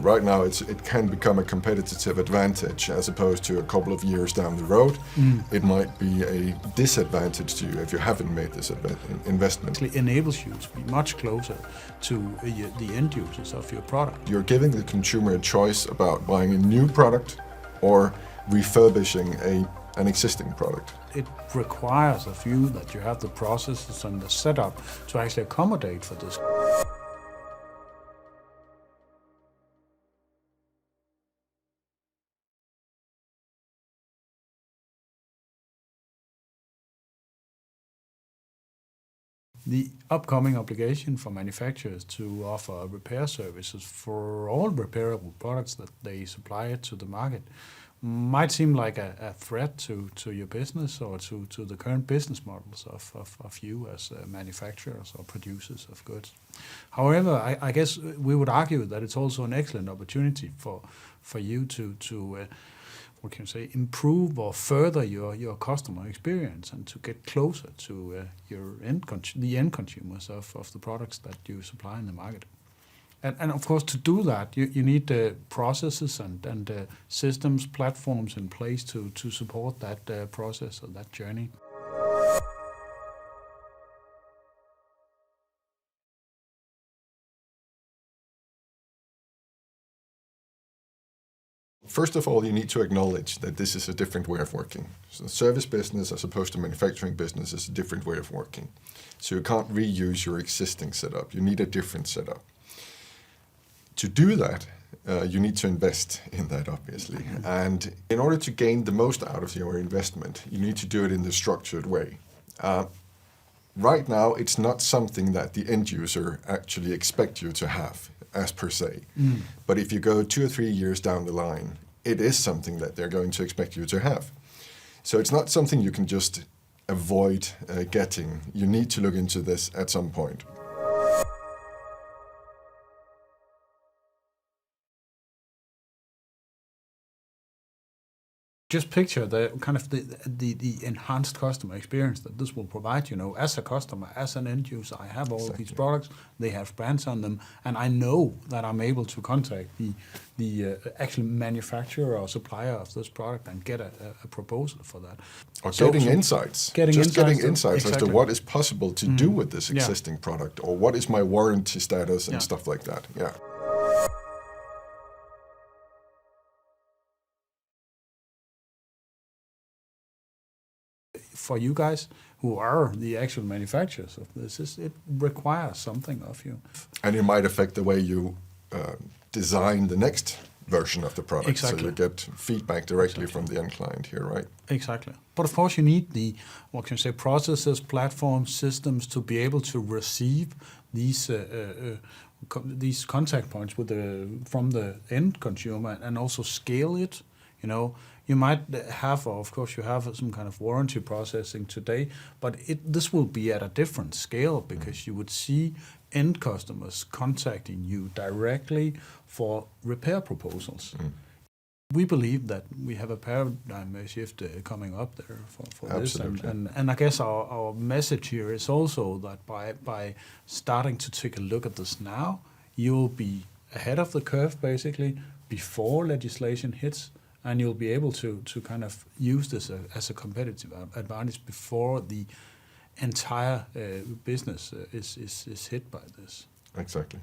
right now it can become a competitive advantage as opposed to a couple of years down the road. It might be a disadvantage to you if you haven't made this investment. It enables you to be much closer to the end users of your product. You're giving the consumer a choice about buying a new product or refurbishing an existing product. It requires of you that you have the processes and the setup to actually accommodate for this. The upcoming obligation for manufacturers to offer repair services for all repairable products that they supply to the market might seem like a threat to your business or to the current business models of you as manufacturers or producers of goods. However, I guess we would argue that it's also an excellent opportunity for you to what can you say, improve or further your customer experience and to get closer to the end consumers of the products that you supply in the market. And of course, to do that, you need the processes and systems, platforms in place to support that process or that journey. First of all, you need to acknowledge that this is a different way of working. So the service business as opposed to manufacturing business is a different way of working. So you can't reuse your existing setup. You need a different setup. To do that, you need to invest in that, obviously. And in order to gain the most out of your investment, you need to do it in the structured way. Right now, it's not something that the end user actually expects you to have, as per se. But if you go 2 or 3 years down the line, it is something that they're going to expect you to have. So it's not something you can just avoid getting. You need to look into this at some point. Just picture the kind of the enhanced customer experience that this will provide. As a customer, as an end user, I have all of these products. They have brands on them, and I know that I'm able to contact the actual manufacturer or supplier of this product and get a proposal for that. Or getting insights. Getting insights as to what is possible to do with this existing product, or what is my warranty status and stuff like that. Yeah. For you guys who are the actual manufacturers of this, it requires something of you. And it might affect the way you design the next version of the product. Exactly. So you get feedback directly from the end client here, right? Exactly. But of course you need the, processes, platforms, systems to be able to receive these contact points from the end consumer and also scale it. You might have, or of course you have some kind of warranty processing today, but this will be at a different scale because you would see end customers contacting you directly for repair proposals. We believe that we have a paradigm shift coming up there for this. And I guess our message here is also that by starting to take a look at this now, you'll be ahead of the curve basically before legislation hits. And you'll be able to kind of use this as a competitive advantage before the entire business is hit by this. Exactly.